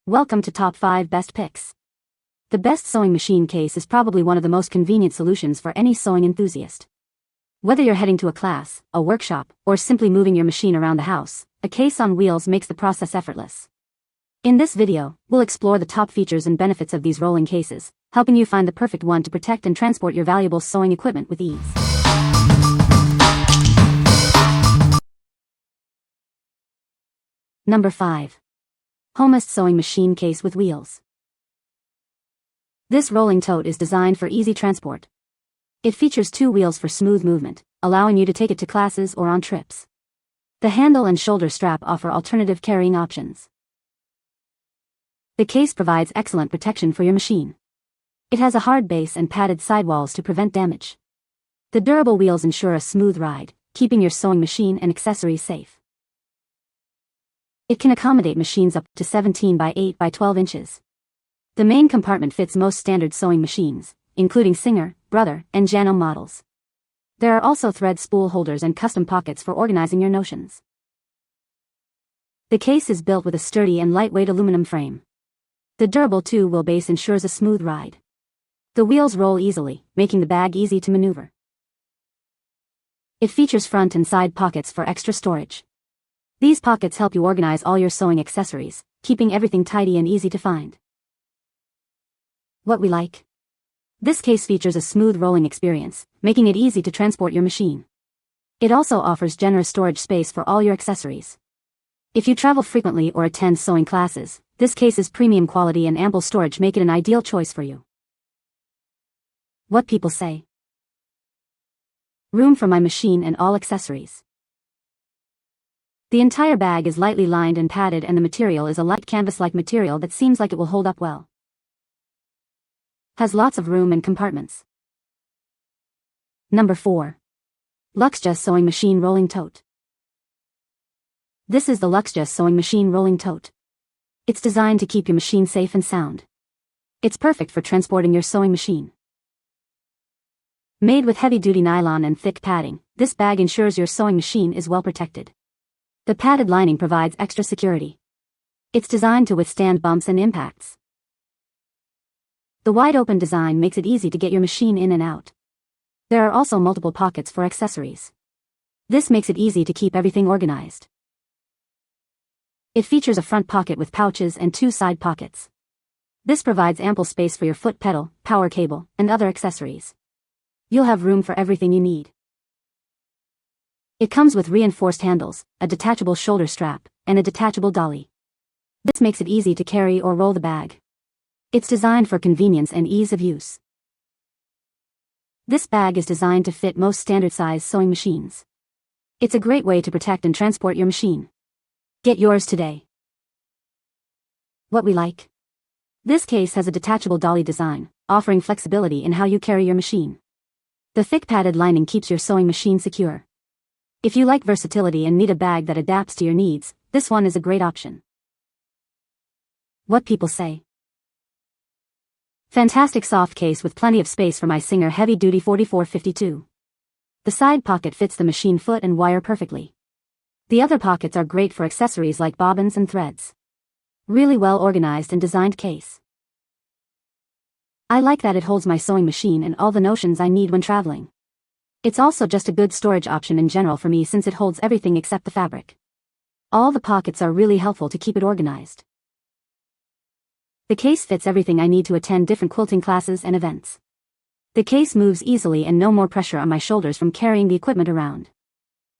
Welcome to Top 5 Best Picks. The best sewing machine case is probably one of the most convenient solutions for any sewing enthusiast. Whether you're heading to a class, a workshop, or simply moving your machine around the house, a case on wheels makes the process effortless. In this video, we'll explore the top features and benefits of these rolling cases, helping you find the perfect one to protect and transport your valuable sewing equipment with ease. Number 5. HOMEST Sewing Machine Case with Wheels. This rolling tote is designed for easy transport. It features 2 wheels for smooth movement, allowing you to take it to classes or on trips. The handle and shoulder strap offer alternative carrying options. The case provides excellent protection for your machine. It has a hard base and padded sidewalls to prevent damage. The durable wheels ensure a smooth ride, keeping your sewing machine and accessories safe. It can accommodate machines up to 17 by 8 by 12 inches. The main compartment fits most standard sewing machines, including Singer, Brother, and Jano models. There are also thread spool holders and custom pockets for organizing your notions. The case is built with a sturdy and lightweight aluminum frame. The durable 2-wheel base ensures a smooth ride. The wheels roll easily, making the bag easy to maneuver. It features front and side pockets for extra storage. These pockets help you organize all your sewing accessories, keeping everything tidy and easy to find. What we like? This case features a smooth rolling experience, making it easy to transport your machine. It also offers generous storage space for all your accessories. If you travel frequently or attend sewing classes, this case's premium quality and ample storage make it an ideal choice for you. What people say? Room for my machine and all accessories. The entire bag is lightly lined and padded, and the material is a light canvas-like material that seems like it will hold up well. Has lots of room and compartments. Number 4. LUXJA Sewing Machine Rolling Tote. This is the LUXJA Sewing Machine Rolling Tote. It's designed to keep your machine safe and sound. It's perfect for transporting your sewing machine. Made with heavy-duty nylon and thick padding, this bag ensures your sewing machine is well protected. The padded lining provides extra security. It's designed to withstand bumps and impacts. The wide-open design makes it easy to get your machine in and out. There are also multiple pockets for accessories. This makes it easy to keep everything organized. It features a front pocket with pouches and 2 side pockets. This provides ample space for your foot pedal, power cable, and other accessories. You'll have room for everything you need. It comes with reinforced handles, a detachable shoulder strap, and a detachable dolly. This makes it easy to carry or roll the bag. It's designed for convenience and ease of use. This bag is designed to fit most standard-size sewing machines. It's a great way to protect and transport your machine. Get yours today. What we like? This case has a detachable dolly design, offering flexibility in how you carry your machine. The thick padded lining keeps your sewing machine secure. If you like versatility and need a bag that adapts to your needs, this one is a great option. What people say? Fantastic soft case with plenty of space for my Singer Heavy Duty 4452. The side pocket fits the machine foot and wire perfectly. The other pockets are great for accessories like bobbins and threads. Really well organized and designed case. I like that it holds my sewing machine and all the notions I need when traveling. It's also just a good storage option in general for me since it holds everything except the fabric. All the pockets are really helpful to keep it organized. The case fits everything I need to attend different quilting classes and events. The case moves easily and no more pressure on my shoulders from carrying the equipment around.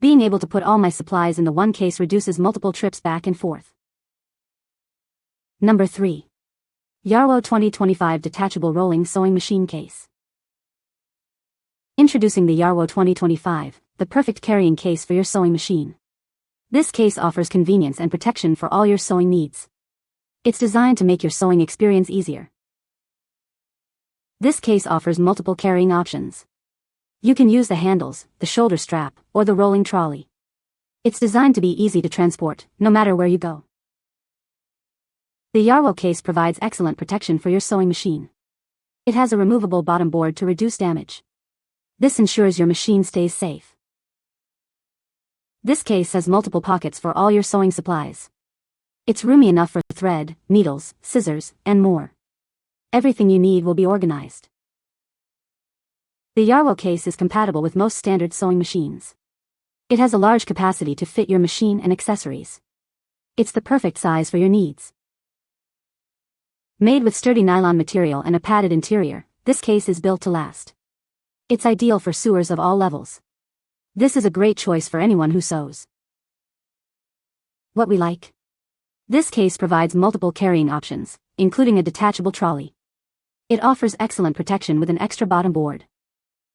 Being able to put all my supplies in the one case reduces multiple trips back and forth. Number 3. Yarwo 2025 Detachable Rolling Sewing Machine Case. Introducing the Yarwo 2025, the perfect carrying case for your sewing machine. This case offers convenience and protection for all your sewing needs. It's designed to make your sewing experience easier. This case offers multiple carrying options. You can use the handles, the shoulder strap, or the rolling trolley. It's designed to be easy to transport, no matter where you go. The Yarwo case provides excellent protection for your sewing machine. It has a removable bottom board to reduce damage. This ensures your machine stays safe. This case has multiple pockets for all your sewing supplies. It's roomy enough for thread, needles, scissors, and more. Everything you need will be organized. The Yarwo case is compatible with most standard sewing machines. It has a large capacity to fit your machine and accessories. It's the perfect size for your needs. Made with sturdy nylon material and a padded interior, this case is built to last. It's ideal for sewers of all levels. This is a great choice for anyone who sews. What we like. This case provides multiple carrying options, including a detachable trolley. It offers excellent protection with an extra bottom board.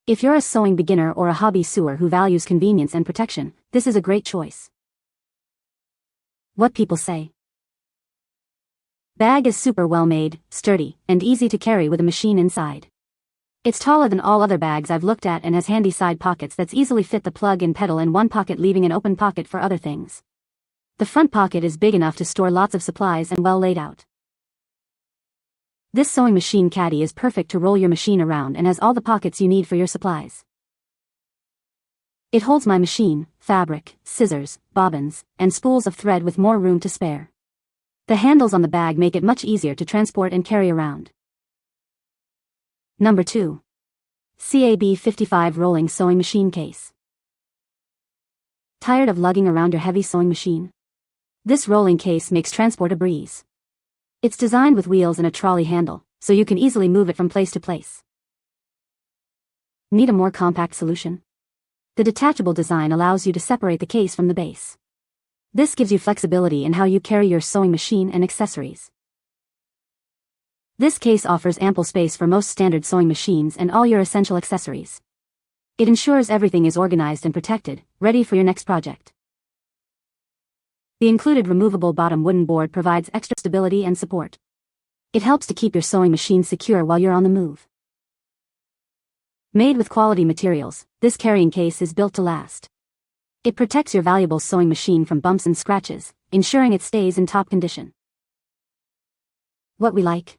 If you're a sewing beginner or a hobby sewer who values convenience and protection, this is a great choice. What people say. Bag is super well made, sturdy, and easy to carry with a machine inside. It's taller than all other bags I've looked at and has handy side pockets that easily fit the plug-in pedal in one pocket, leaving an open pocket for other things. The front pocket is big enough to store lots of supplies and well laid out. This sewing machine caddy is perfect to roll your machine around and has all the pockets you need for your supplies. It holds my machine, fabric, scissors, bobbins, and spools of thread with more room to spare. The handles on the bag make it much easier to transport and carry around. Number 2. CAB 55 Rolling Sewing Machine Case. Tired of lugging around your heavy sewing machine? This rolling case makes transport a breeze. It's designed with wheels and a trolley handle, so you can easily move it from place to place. Need a more compact solution? The detachable design allows you to separate the case from the base. This gives you flexibility in how you carry your sewing machine and accessories. This case offers ample space for most standard sewing machines and all your essential accessories. It ensures everything is organized and protected, ready for your next project. The included removable bottom wooden board provides extra stability and support. It helps to keep your sewing machine secure while you're on the move. Made with quality materials, this carrying case is built to last. It protects your valuable sewing machine from bumps and scratches, ensuring it stays in top condition. What we like.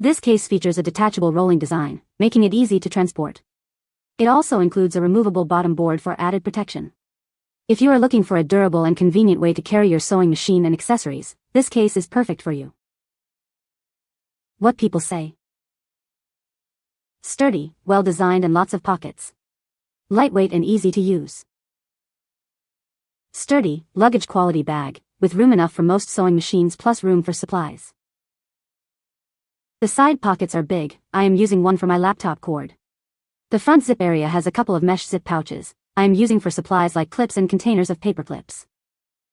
This case features a detachable rolling design, making it easy to transport. It also includes a removable bottom board for added protection. If you are looking for a durable and convenient way to carry your sewing machine and accessories, this case is perfect for you. What people say. Sturdy, well designed and lots of pockets. Lightweight and easy to use. Sturdy, luggage quality bag, with room enough for most sewing machines plus room for supplies. The side pockets are big, I am using one for my laptop cord. The front zip area has a couple of mesh zip pouches, I am using for supplies like clips and containers of paper clips.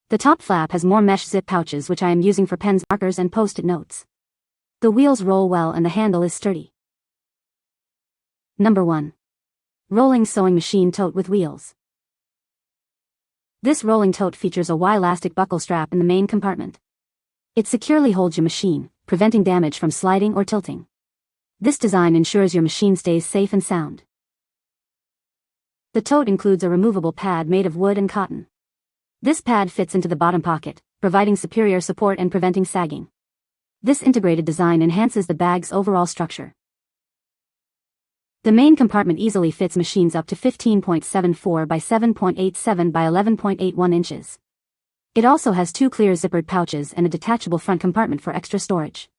The top flap has more mesh zip pouches which I am using for pens, markers and post-it notes. The wheels roll well and the handle is sturdy. Number 1. Rolling Sewing Machine Tote with Wheels. This rolling tote features a Y-elastic buckle strap in the main compartment. It securely holds your machine, preventing damage from sliding or tilting. This design ensures your machine stays safe and sound. The tote includes a removable pad made of wood and cotton. This pad fits into the bottom pocket, providing superior support and preventing sagging. This integrated design enhances the bag's overall structure. The main compartment easily fits machines up to 15.74 by 7.87 by 11.81 inches. It also has 2 clear zippered pouches and a detachable front compartment for extra storage.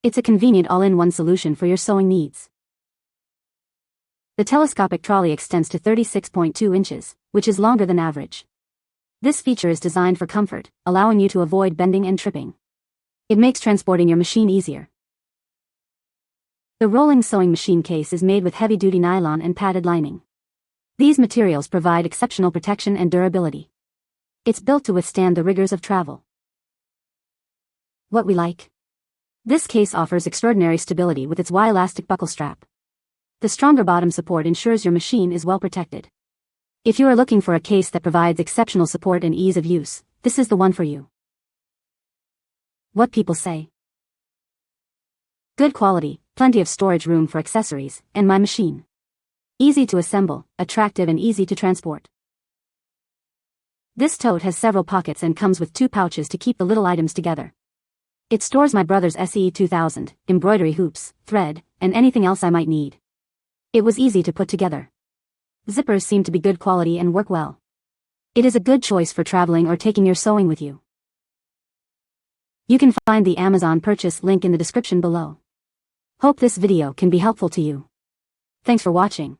It's a convenient all-in-one solution for your sewing needs. The telescopic trolley extends to 36.2 inches, which is longer than average. This feature is designed for comfort, allowing you to avoid bending and tripping. It makes transporting your machine easier. The rolling sewing machine case is made with heavy-duty nylon and padded lining. These materials provide exceptional protection and durability. It's built to withstand the rigors of travel. What we like. This case offers extraordinary stability with its Y-elastic buckle strap. The stronger bottom support ensures your machine is well protected. If you are looking for a case that provides exceptional support and ease of use, this is the one for you. What people say. Good quality, plenty of storage room for accessories, and my machine. Easy to assemble, attractive and easy to transport. This tote has several pockets and comes with 2 pouches to keep the little items together. It stores my brother's SE2000, embroidery hoops, thread, and anything else I might need. It was easy to put together. Zippers seem to be good quality and work well. It is a good choice for traveling or taking your sewing with you. You can find the Amazon purchase link in the description below. Hope this video can be helpful to you. Thanks for watching.